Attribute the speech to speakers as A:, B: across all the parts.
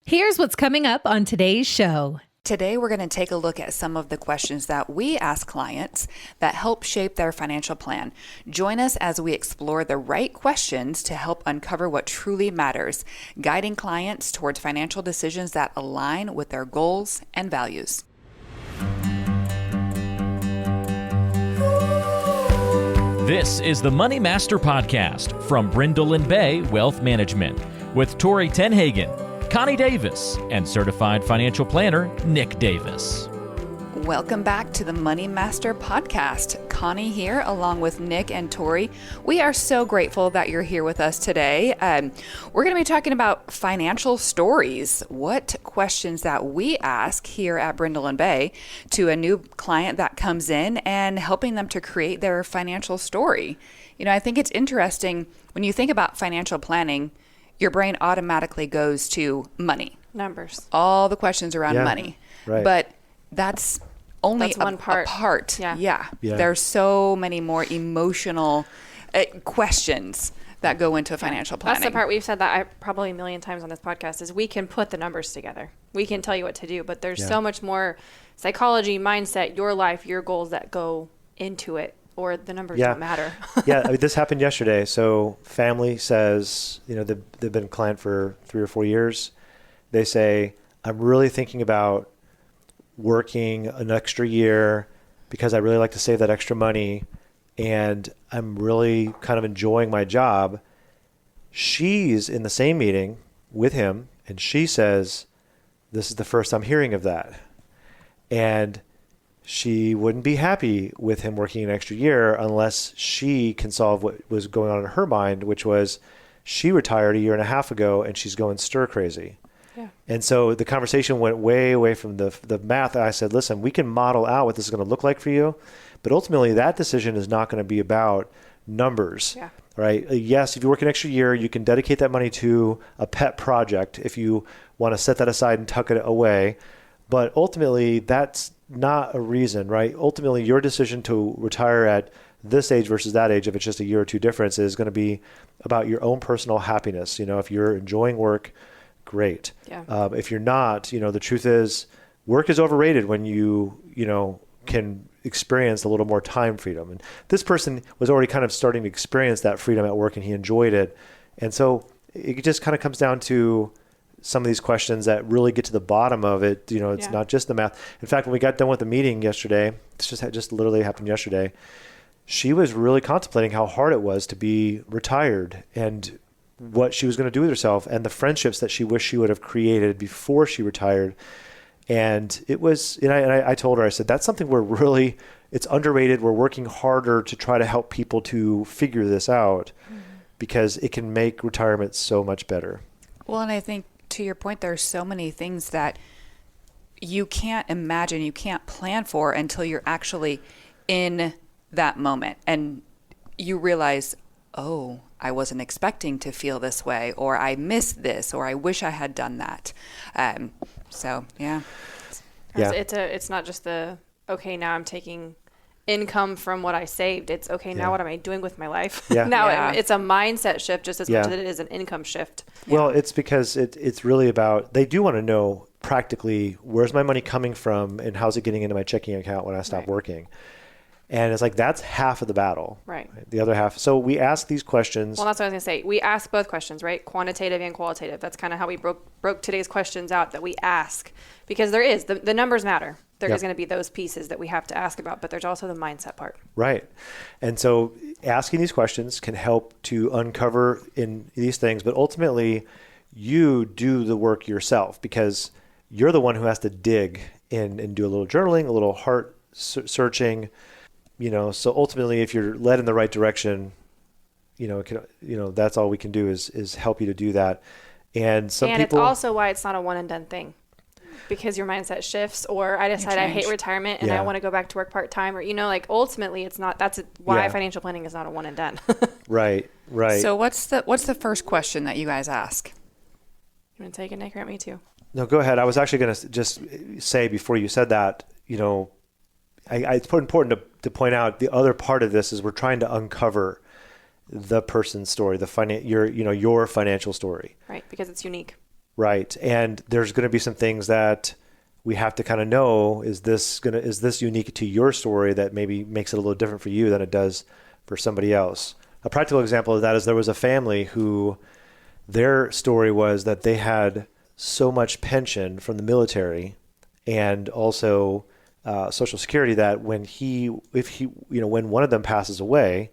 A: Here's what's coming up on today's show.
B: Today, we're going to take a look at some of the questions that we ask clients that help shape their financial plan. Join us as we explore the right questions to help uncover what truly matters, guiding clients towards financial decisions that align with their goals and values.
C: This is the Money Master Podcast from Brindle and Bay Wealth Management with Tori Tenhagen, Connie Davis, and certified financial planner Nick Davis.
B: Welcome back to the Money Master Podcast. Connie here along with Nick and Tori. We are so grateful that you're here with us today. We're going to be talking about financial stories. What questions that we ask here at Brindle and Bay to a new client that comes in and helping them to create their financial story. You know, I think it's interesting when you think about financial planning, your brain automatically goes to money.
D: Numbers.
B: All the questions around money.
E: Right.
B: But that's only
D: one part.
B: A part.
D: Yeah.
B: There's so many more emotional questions that go into financial planning.
D: That's the part we've said that probably a million times on this podcast is we can put the numbers together. We can tell you what to do, but there's so much more psychology, mindset, your life, your goals that go into it, or the numbers don't matter.
E: I mean, this happened yesterday. So family says, you know, they've been a client for 3 or 4 years. They say, I'm really thinking about working an extra year because I really like to save that extra money and I'm really kind of enjoying my job. She's in the same meeting with him and she says, this is the first I'm hearing of that. And she wouldn't be happy with him working an extra year unless she can solve what was going on in her mind, which was she retired a year and a half ago and she's going stir crazy.
D: Yeah.
E: And so the conversation went way away from the math. I said, listen, we can model out what this is going to look like for you, but ultimately that decision is not going to be about numbers, right? Yes, if you work an extra year, you can dedicate that money to a pet project if you want to set that aside and tuck it away. But ultimately, that's not a reason, right? Ultimately, your decision to retire at this age versus that age, if it's just a year or two difference, is going to be about your own personal happiness. You know, if you're enjoying work, great.
D: Yeah.
E: If you're not, you know, the truth is work is overrated when you can experience a little more time freedom. And this person was already kind of starting to experience that freedom at work and he enjoyed it. And so it just kind of comes down to some of these questions that really get to the bottom of it. You know, it's not just the math. In fact, when we got done with the meeting yesterday, this just literally happened yesterday, she was really contemplating how hard it was to be retired and what she was going to do with herself and the friendships that she wished she would have created before she retired. And it was, and I told her, I said, that's something it's underrated. We're working harder to try to help people to figure this out because it can make retirement so much better.
B: Well, and I think to your point, there's so many things that you can't imagine, you can't plan for until you're actually in that moment and you realize, oh, I wasn't expecting to feel this way, or I missed this, or I wish I had done that.
D: It's not just okay, now I'm taking income from what I saved. It's okay, now what am I doing with my life? Now it's a mindset shift just as much as it is an income shift.
E: Well, it's because it's really about, they do want to know practically where's my money coming from and how's it getting into my checking account when I stop working. And it's like, that's half of the battle.
D: Right.
E: The other half. So we ask these questions.
D: Well, that's what I was going to say. We ask both questions, right? Quantitative and qualitative. That's kind of how we broke today's questions out, that we ask. Because there is, the numbers matter. There is going to be those pieces that we have to ask about, but there's also the mindset part.
E: Right. And so asking these questions can help to uncover in these things, but ultimately you do the work yourself because you're the one who has to dig in and do a little journaling, a little heart searching. You know, so ultimately, if you're led in the right direction, that's all we can do is help you to do that. And
D: it's also why it's not a one and done thing, because your mindset shifts, or I decide I hate retirement and I want to go back to work part time, or ultimately it's not. That's why financial planning is not a one and done.
E: Right.
B: So what's the first question that you guys ask?
D: You want to take it, Nick, or me too?
E: No, go ahead. I was actually going to just say before you said that, it's important to point out the other part of this is we're trying to uncover the person's story, your financial story.
D: Right, because it's unique.
E: Right. And there's going to be some things that we have to kind of know, is this unique to your story that maybe makes it a little different for you than it does for somebody else? A practical example of that is there was a family who their story was that they had so much pension from the military and also Social Security that when one of them passes away,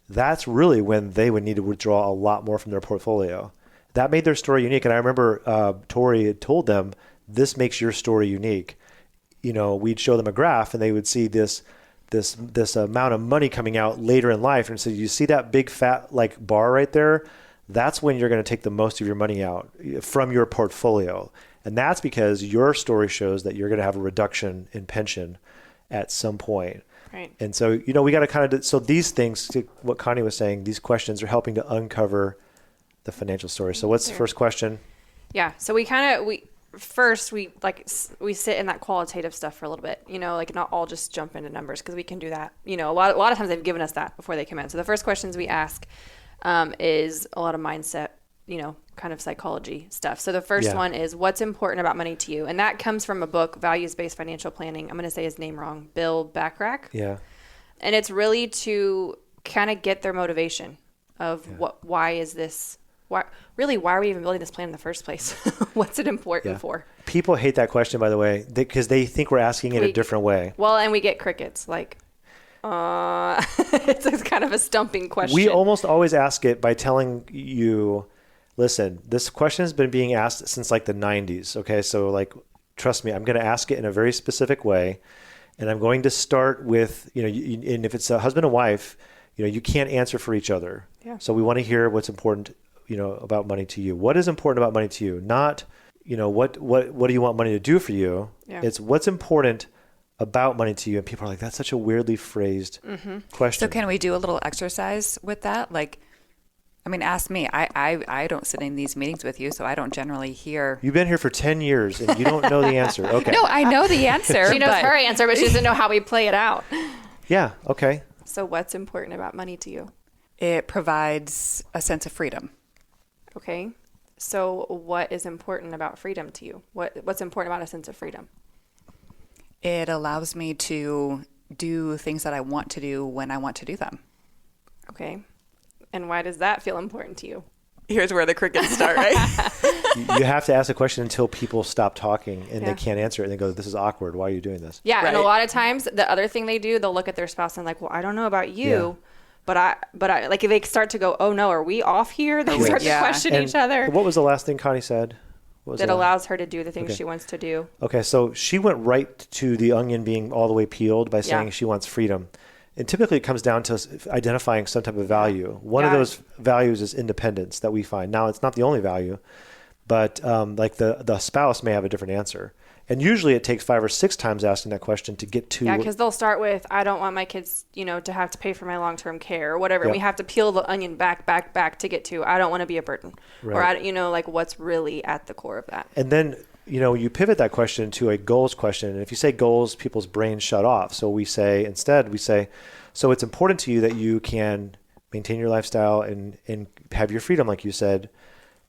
E: that's really when they would need to withdraw a lot more from their portfolio. That made their story unique. And I remember Tori had told them, this makes your story unique. We'd show them a graph and they would see this amount of money coming out later in life. And so you see that big fat like bar right there? That's when you're going to take the most of your money out from your portfolio. And that's because your story shows that you're going to have a reduction in pension at some point.
D: Right.
E: And so, we got to kind of, so these things, to what Connie was saying, these questions are helping to uncover the financial story. So what's the first question?
D: Yeah. So we sit in that qualitative stuff for a little bit, like not all just jump into numbers, because we can do that. A lot of times they've given us that before they come in. So the first questions we ask is a lot of mindset, kind of psychology stuff. So the first one is, what's important about money to you? And that comes from a book, Values-Based Financial Planning. I'm going to say his name wrong. Bill Backrack.
E: Yeah.
D: And it's really to kind of get their motivation of why are we even building this plan in the first place? What's it important for?
E: People hate that question, by the way, because they think we're asking it a different way.
D: Well, and we get crickets. Like, it's kind of a stumping question.
E: We almost always ask it by telling you, listen, this question has been being asked since like the 90s. Okay. So like, trust me, I'm going to ask it in a very specific way. And I'm going to start with, and if it's a husband and wife, you can't answer for each other.
D: Yeah.
E: So we want to hear what's important, about money to you. What is important about money to you? Not, what do you want money to do for you? Yeah. It's what's important about money to you. And people are like, that's such a weirdly phrased question.
B: So can we do a little exercise with that? Like, ask me. I don't sit in these meetings with you, so I don't generally hear.
E: You've been here for 10 years and you don't know the answer. Okay.
B: No, I know the answer.
D: She knows her answer, but she doesn't know how we play it out.
E: Yeah. Okay.
D: So what's important about money to you?
B: It provides a sense of freedom.
D: Okay. So what is important about freedom to you? What's important about a sense of freedom?
B: It allows me to do things that I want to do when I want to do them.
D: Okay. And why does that feel important to you?
B: Here's where the crickets start, right?
E: You have to ask a question until people stop talking and they can't answer it. And they go, this is awkward. Why are you doing this?
D: Yeah.
B: Right.
D: And a lot of times the other thing they do, they'll look at their spouse and like, well, I don't know about you, but I like if they start to go, oh no, are we off here? They start to question each other.
E: What was the last thing Connie said?
D: That allows her to do the things she wants to do.
E: Okay. So she went right to the onion being all the way peeled by saying she wants freedom. And typically it comes down to identifying some type of value. One of those values is independence that we find. Now, it's not the only value, but like the spouse may have a different answer. And usually it takes 5 or 6 times asking that question to get to...
D: Yeah, because they'll start with, I don't want my kids, to have to pay for my long-term care or whatever. Yep. We have to peel the onion back to get to, I don't want to be a burden. Right. Or, like what's really at the core of that.
E: And then, you pivot that question to a goals question. And if you say goals, people's brains shut off. So we say, so it's important to you that you can maintain your lifestyle and have your freedom, like you said,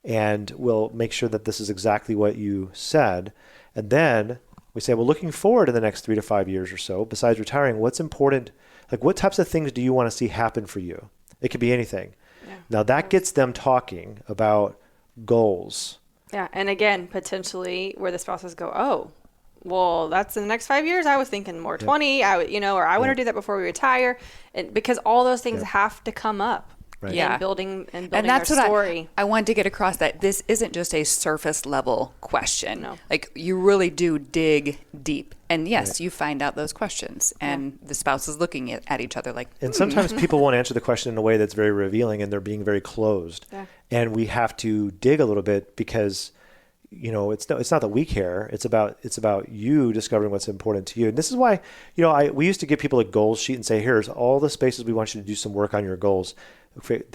E: and we'll make sure that this is exactly what you said. And then we say, well, looking forward to the next 3 to 5 years or so, besides retiring, what's important? Like what types of things do you want to see happen for you? It could be anything. Yeah. Now that gets them talking about goals.
D: Yeah. And again, potentially where the spouses go, oh, well, that's in the next 5 years. I was thinking more 20, or I want to do that before we retire. And because all those things have to come up.
E: Right.
B: Yeah.
D: And building
B: and that's
D: their
B: what
D: story.
B: I wanted to get across, that this isn't just a surface level question.
D: No.
B: Like you really do dig deep. And yes, you find out those questions and the spouse is looking at each other like.
E: And sometimes people won't answer the question in a way that's very revealing and they're being very closed.
D: Yeah.
E: And we have to dig a little bit because it's not that we care. It's about you discovering what's important to you. And this is why, we used to give people a goals sheet and say, here's all the spaces we want you to do some work on your goals.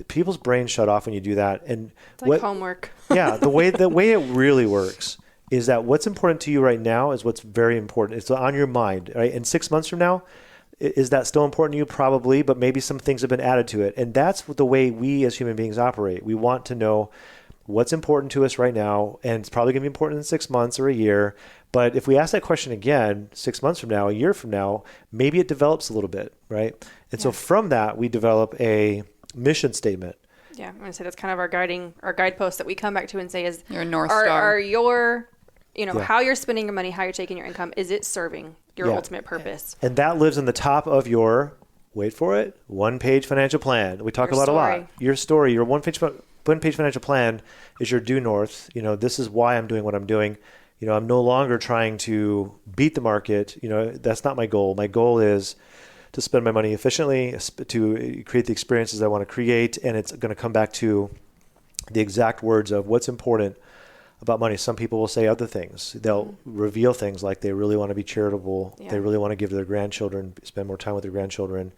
E: People's brains shut off when you do that. And
D: it's like homework.
E: Yeah. The way it really works is that what's important to you right now is what's very important. It's on your mind, right? And 6 months from now, is that still important to you? Probably, but maybe some things have been added to it. And that's the way we as human beings operate. We want to know what's important to us right now, and it's probably going to be important in 6 months or a year. But if we ask that question again, 6 months from now, a year from now, maybe it develops a little bit, right? And so from that, we develop a mission statement.
D: Yeah, I'm going to say that's kind of our guidepost that we come back to and say is
B: Your North Star.
D: Are your, how you're spending your money, how you're taking your income, is it serving your ultimate purpose?
E: And that lives in the top of your, wait for it, one-page financial plan. We talk about a lot. Your story, your one-page financial plan is your due north. This is why I'm doing what I'm doing. I'm no longer trying to beat the market. That's not my goal. My goal is to spend my money efficiently, to create the experiences I want to create. And it's going to come back to the exact words of what's important about money. Some people will say other things. They'll reveal things like they really want to be charitable. Yeah. They really want to give to their grandchildren, spend more time with their grandchildren.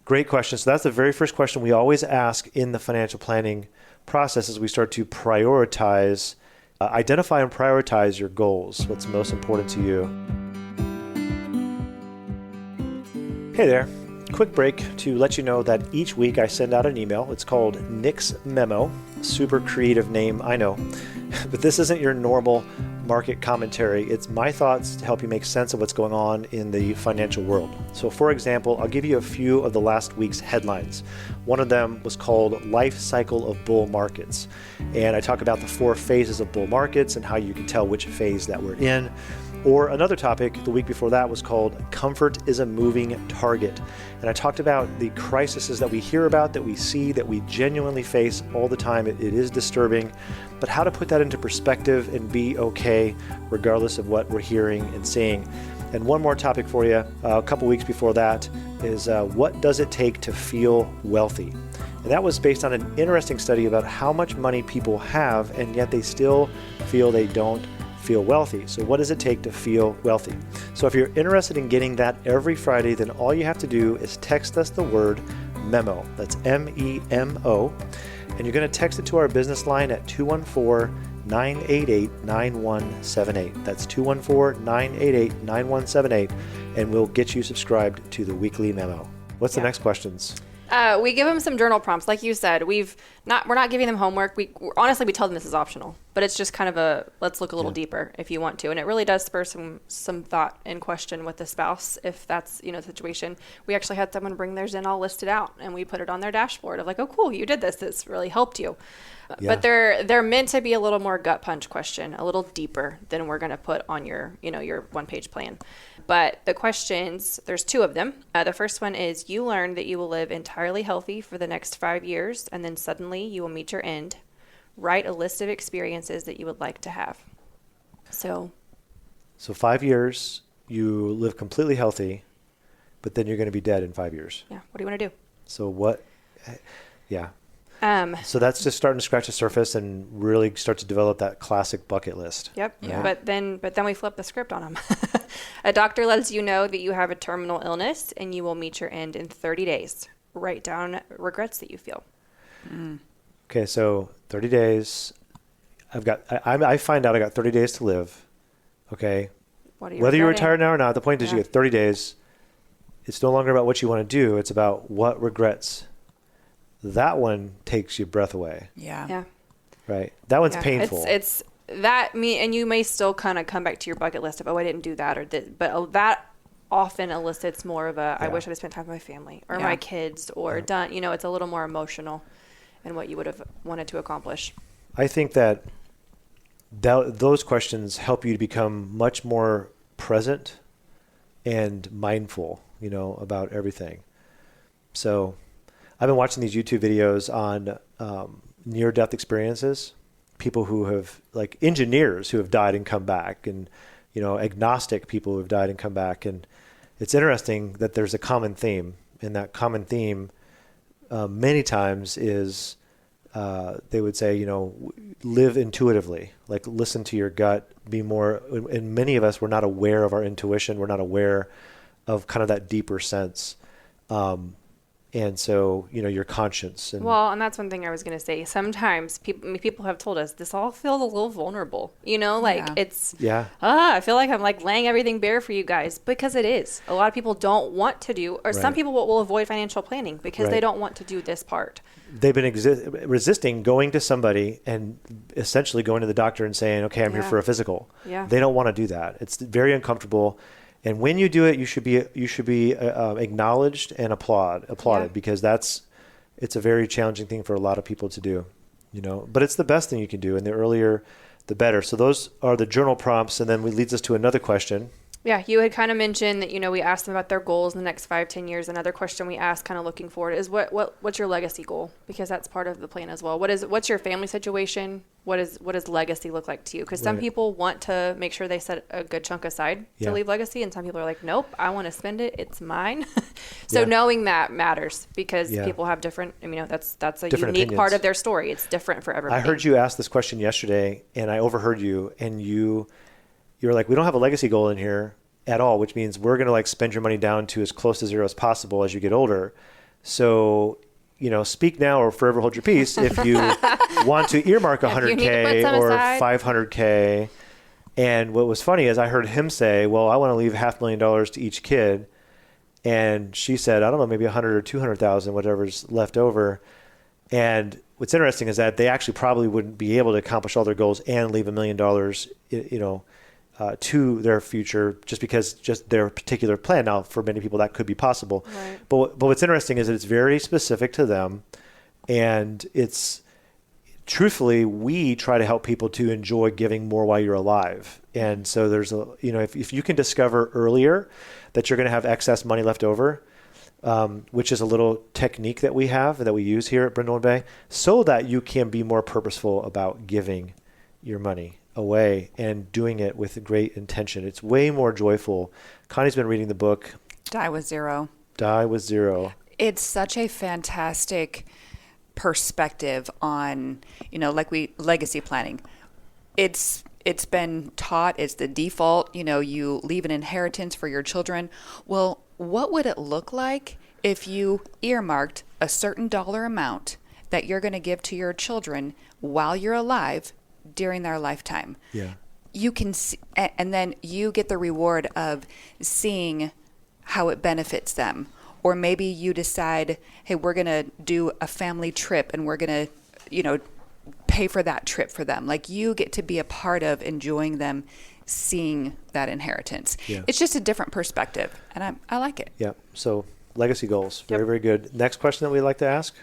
E: Great question. So that's the very first question we always ask in the financial planning process as we start to prioritize, identify and prioritize your goals, what's most important to you. Hey there. Quick break to let you know that each week I send out an email. It's called Nick's Memo. Super creative name, I know. But this isn't your normal market commentary. It's my thoughts to help you make sense of what's going on in the financial world. So for example, I'll give you a few of the last week's headlines. One of them was called Life Cycle of Bull Markets. And I talk about the 4 phases of bull markets and how you can tell which phase that we're in. Or another topic the week before that was called Comfort is a Moving Target. And I talked about the crises that we hear about, that we see, that we genuinely face all the time. It is disturbing, but how to put that into perspective and be okay regardless of what we're hearing and seeing. And one more topic for you, a couple weeks before that, is what does it take to feel wealthy? And that was based on an interesting study about how much money people have, and yet they still feel they don't feel wealthy. So what does it take to feel wealthy? So if you're interested in getting that every Friday, then all you have to do is text us the word MEMO. That's MEMO. And you're going to text it to our business line at 214-988-9178. That's 214-988-9178. And we'll get you subscribed to the weekly memo. What's the next questions?
D: We give them some journal prompts. Like you said, we're not giving them homework. Honestly, we tell them this is optional, but it's just kind of let's look a little deeper if you want to. And it really does spur some thought and question with the spouse if that's, the situation. We actually had someone bring theirs in all listed out, and we put it on their dashboard of like, oh, cool, you did this. This really helped you. Yeah. But they're meant to be a little more gut punch question, a little deeper than we're going to put on your one-page plan. But the questions, there's 2 of them. The first one is, you learn that you will live entirely healthy for the next 5 years, and then suddenly you will meet your end. Write a list of experiences that you would like to have. So
E: 5 years, you live completely healthy, but then you're going to be dead in 5 years.
D: Yeah. What do you want to do?
E: So what? Yeah. So that's just starting to scratch the surface and really start to develop that classic bucket list.
D: Yep. Yeah. But then we flip the script on them. A doctor lets you know that you have a terminal illness and you will meet your end in 30 days. Write down regrets that you feel.
E: Okay. So 30 days. I find out I got 30 days to live. Okay. Whether you're retired now or not, the point is you get 30 days. It's no longer about what you want to do. It's about what regrets. That one takes your breath away.
B: Yeah.
D: Yeah.
E: Right. That one's painful.
D: It's that and you may still kind of come back to your bucket list of, I didn't do that, but that often elicits more of a, I wish I'd spent time with my family or my kids or done, it's a little more emotional in what you would have wanted to accomplish.
E: I think that those questions help you to become much more present and mindful, about everything. So I've been watching these YouTube videos on near-death experiences, people who have, like engineers who have died and come back, and, agnostic people who have died and come back. And it's interesting that there's a common theme, and that common theme many times is they would say, live intuitively, like listen to your gut, be more, and many of us, we're not aware of our intuition. We're not aware of kind of that deeper sense. And so, your conscience. And
D: Well, and that's one thing I was going to say. Sometimes people have told us this all feels a little vulnerable. I feel like I'm like laying everything bare for you guys, because it is. A lot of people don't want to do, or some people will avoid financial planning because they don't want to do this part.
E: They've been resisting going to somebody and essentially going to the doctor and saying, okay, I'm here for a physical.
D: Yeah.
E: They don't want to do that. It's very uncomfortable. And when you do it, you should be acknowledged and applauded because it's a very challenging thing for a lot of people to do, but it's the best thing you can do. And the earlier, the better. So those are the journal prompts. And then it leads us to another question.
D: Yeah, you had kind of mentioned that, we asked them about their goals in the next 5-10 years. Another question we asked kind of looking forward is what's your legacy goal? Because that's part of the plan as well. What's your family situation? What does legacy look like to you? Because some people want to make sure they set a good chunk aside to leave legacy, and some people are like, nope, I want to spend it. It's mine. So knowing that matters, because people have different. That's a
E: Different
D: unique
E: opinions.
D: Part of their story. It's different for everybody.
E: I heard you ask this question yesterday, and I overheard you, and you're like, we don't have a legacy goal in here at all, which means we're going to spend your money down to as close to zero as possible as you get older. So, speak now or forever hold your peace if you want to earmark $100K or $500K. And what was funny is I heard him say, well, I want to leave $500,000 to each kid. And she said, I don't know, maybe 100 or 200,000, whatever's left over. And what's interesting is that they actually probably wouldn't be able to accomplish all their goals and leave $1 million, to their future just their particular plan. Now, for many people, that could be possible.
D: Right.
E: But what's interesting is that it's very specific to them. And it's truthfully, we try to help people to enjoy giving more while you're alive. And so there's if you can discover earlier that you're going to have excess money left over, which is a little technique that we have that we use here at Brindle and Bay, so that you can be more purposeful about giving your money away and doing it with great intention. It's way more joyful. Connie's been reading the book
B: Die with Zero.
E: It's
B: such a fantastic perspective on, legacy planning. It's been taught, it's the default, you leave an inheritance for your children. Well, what would it look like if you earmarked a certain dollar amount that you're going to give to your children while you're alive during their lifetime?
E: Yeah.
B: You can see, and then you get the reward of seeing how it benefits them. Or maybe you decide, hey, we're going to do a family trip and we're going to, pay for that trip for them. Like, you get to be a part of enjoying them seeing that inheritance.
E: Yeah.
B: It's just a different perspective, and I like it.
E: Yeah. So legacy goals, very, very good. Next question that we'd like to ask,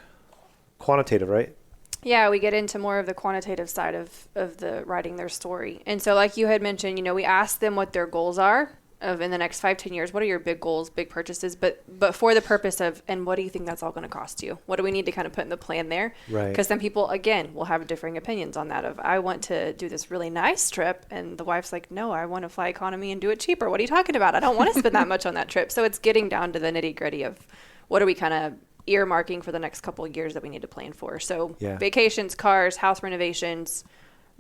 E: quantitative, right?
D: Yeah, we get into more of the quantitative side of the writing their story. And so like you had mentioned, we ask them what their goals are of in the next 5-10 years. What are your big goals, big purchases? But for the purpose of, and what do you think that's all going to cost you? What do we need to kind of put in the plan there?
E: Right.
D: Because some people, again, will have differing opinions on that of, I want to do this really nice trip. And the wife's like, no, I want to fly economy and do it cheaper. What are you talking about? I don't want to spend that much on that trip. So it's getting down to the nitty gritty of what are we kind of earmarking for the next couple of years that we need to plan for. So vacations, cars, house renovations,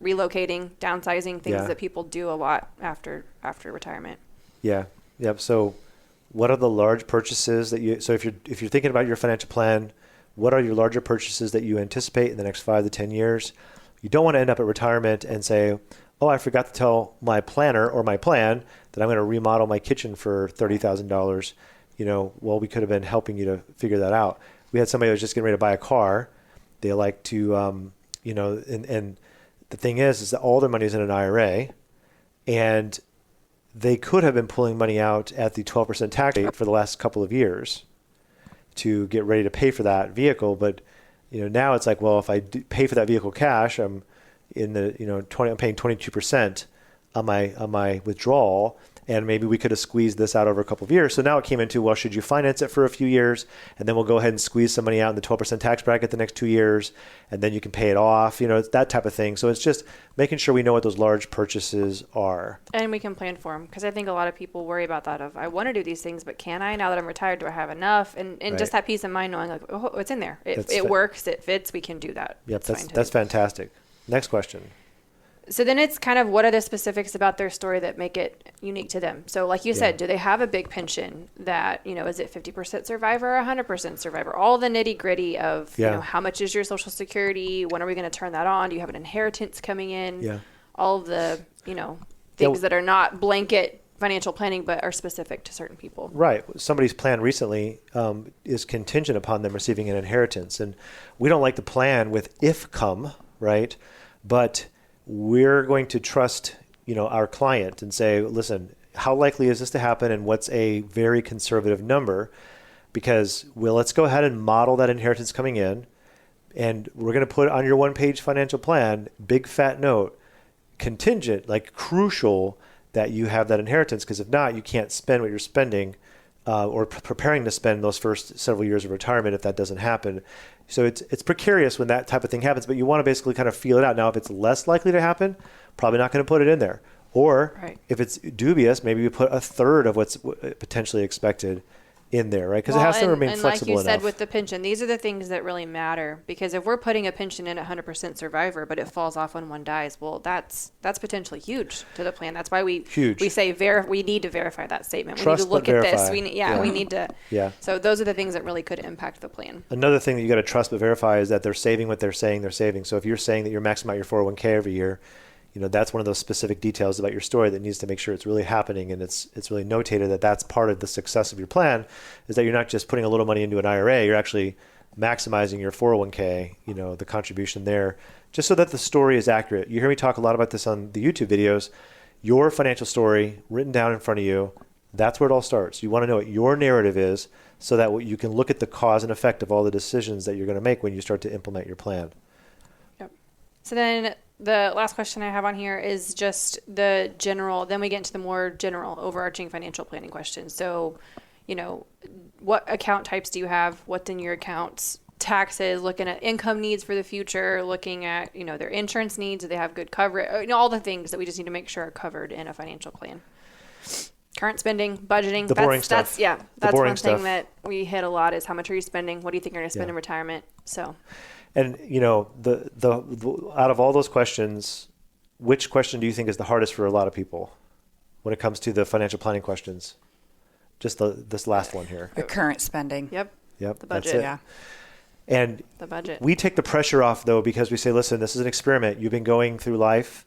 D: relocating, downsizing, things that people do a lot after retirement.
E: Yeah. Yep. So what are the large purchases that if you're thinking about your financial plan, what are your larger purchases that you anticipate in the next 5 to 10 years? You don't want to end up at retirement and say, oh, I forgot to tell my planner or my plan that I'm going to remodel my kitchen for $30,000. Well, we could have been helping you to figure that out. We had somebody who was just getting ready to buy a car. They like to, and the thing is that all their money is in an IRA, and they could have been pulling money out at the 12% tax rate for the last couple of years to get ready to pay for that vehicle. But, now it's like, well, if I pay for that vehicle cash, I'm in the, I'm paying 22% on my withdrawal. And maybe we could have squeezed this out over a couple of years. So now it came into, well, should you finance it for a few years? And then we'll go ahead and squeeze some money out in the 12% tax bracket the next 2 years. And then you can pay it off. It's that type of thing. So it's just making sure we know what those large purchases are.
D: And we can plan for them. Because I think a lot of people worry about that of, I want to do these things, but can I? Now that I'm retired, do I have enough? And right. Just that peace of mind knowing, like, oh, it's in there. It works. It fits. We can do that.
E: Yep, that's fantastic. Next question.
D: So then it's kind of what are the specifics about their story that make it unique to them? So like you said, do they have a big pension that, is it 50% survivor, 100% survivor? All the nitty gritty of, how much is your Social Security? When are we going to turn that on? Do you have an inheritance coming in?
E: Yeah.
D: All of the, things that are not blanket financial planning, but are specific to certain people.
E: Right. Somebody's plan recently is contingent upon them receiving an inheritance. And we don't like to plan with if come, right? But we're going to trust, our client and say, listen, how likely is this to happen? And what's a very conservative number? Because let's go ahead and model that inheritance coming in. And we're going to put on your one-page financial plan, big fat note, contingent, like crucial, that you have that inheritance, because if not, you can't spend what you're spending or preparing to spend those first several years of retirement if that doesn't happen. So it's precarious when that type of thing happens, but you want to basically kind of feel it out. Now, if it's less likely to happen, probably not going to put it in there. Or if it's dubious, maybe you put a third of what's potentially expected in there, right? Because it has to remain flexible enough.
D: And like you said with the pension, these are the things that really matter. Because if we're putting a pension in 100% survivor, but it falls off when one dies, well, that's potentially huge to the plan. That's why we say we need to verify that statement.
E: Trust,
D: we need to look at this. We need to.
E: Yeah.
D: So those are the things that really could impact the plan.
E: Another thing that you got to trust but verify is that they're saving what they're saying they're saving. So if you're saying that you're maxing out your 401k every year, that's one of those specific details about your story that needs to make sure it's really happening, and it's really notated that that's part of the success of your plan, is that you're not just putting a little money into an IRA, you're actually maximizing your 401k, the contribution there, just so that the story is accurate. You hear me talk a lot about this on the YouTube videos. Your financial story written down in front of you, that's where it all starts. You want to know what your narrative is so that you can look at the cause and effect of all the decisions that you're going to make when you start to implement your plan.
D: Yep. So then the last question I have on here is just the general, then we get into the more general overarching financial planning questions. So, what account types do you have? What's in your accounts? Taxes, looking at income needs for the future, looking at, their insurance needs. Do they have good coverage? All the things that we just need to make sure are covered in a financial plan. Current spending, budgeting.
E: The boring stuff.
D: That's one thing that we hit a lot is how much are you spending? What do you think you're going to spend in retirement? So.
E: And the out of all those questions, which question do you think is the hardest for a lot of people when it comes to the financial planning questions? Just this last one here.
B: The current spending.
E: Yep.
D: The budget.
E: That's it.
B: Yeah.
E: And
D: the budget.
E: We take the pressure off though, because we say, listen, this is an experiment. You've been going through life,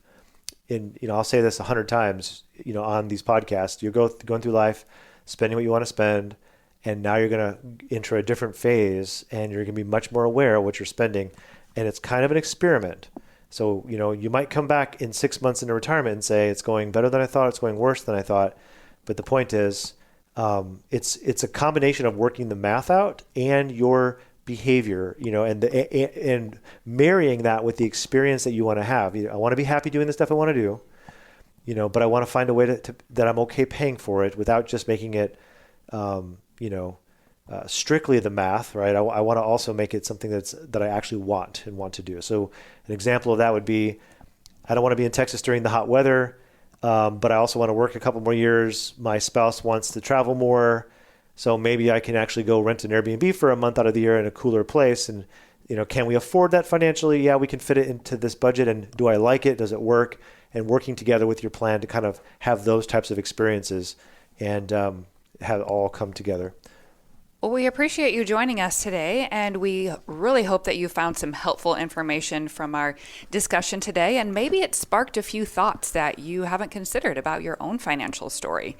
E: and I'll say this 100 times, on these podcasts. You're going through life, spending what you want to spend. And now you're going to enter a different phase, and you're going to be much more aware of what you're spending. And it's kind of an experiment. So, you might come back in 6 months into retirement and say, it's going better than I thought, it's going worse than I thought. But the point is, it's a combination of working the math out and your behavior, and marrying that with the experience that you want to have. I want to be happy doing the stuff I want to do, but I want to find a way that I'm okay paying for it without just making it, strictly the math, right? I want to also make it something that I actually want to do. So an example of that would be, I don't want to be in Texas during the hot weather, but I also want to work a couple more years. My spouse wants to travel more, so maybe I can actually go rent an Airbnb for a month out of the year in a cooler place. And can we afford that financially? Yeah, we can fit it into this budget. And do I like it? Does it work? And working together with your plan to kind of have those types of experiences and have it all come together.
B: Well, we appreciate you joining us today, and we really hope that you found some helpful information from our discussion today, and maybe it sparked a few thoughts that you haven't considered about your own financial story.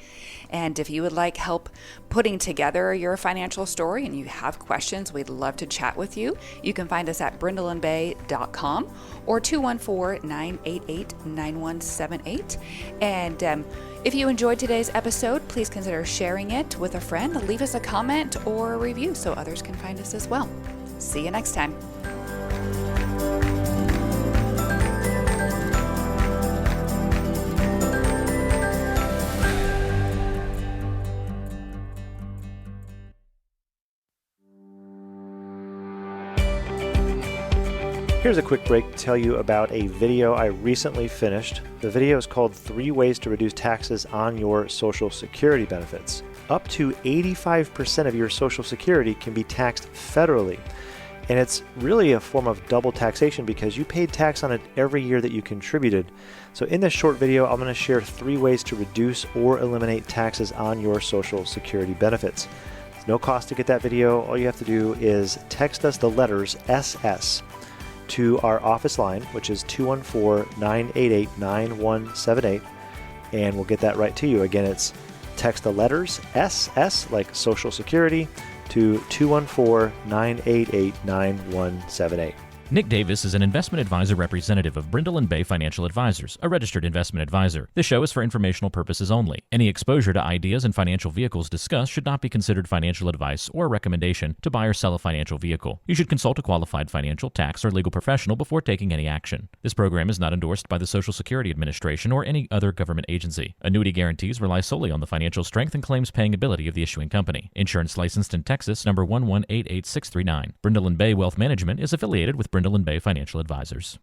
B: And if you would like help putting together your financial story and you have questions, we'd love to chat with you. You can find us at brindleandbay.com or 214-988-9178. And if you enjoyed today's episode, please consider sharing it with a friend. Leave us a comment or a review so others can find us as well. See you next time.
E: Here's a quick break to tell you about a video I recently finished. The video is called 3 Ways to Reduce Taxes on Your Social Security Benefits. Up to 85% of your Social Security can be taxed federally. And it's really a form of double taxation because you paid tax on it every year that you contributed. So in this short video, I'm going to share 3 ways to reduce or eliminate taxes on your Social Security benefits. There's no cost to get that video. All you have to do is text us the letters SS to our office line, which is 214-988-9178, and we'll get that right to you. Again, it's text the letters SS, like Social Security, to 214-988-9178.
C: Nick Davis is an investment advisor representative of Brindle and Bay Financial Advisors, a registered investment advisor. This show is for informational purposes only. Any exposure to ideas and financial vehicles discussed should not be considered financial advice or a recommendation to buy or sell a financial vehicle. You should consult a qualified financial, tax, or legal professional before taking any action. This program is not endorsed by the Social Security Administration or any other government agency. Annuity guarantees rely solely on the financial strength and claims paying ability of the issuing company. Insurance licensed in Texas, number 1188639. Brindle and Bay Wealth Management is affiliated with Brindle and Bay Financial Advisors.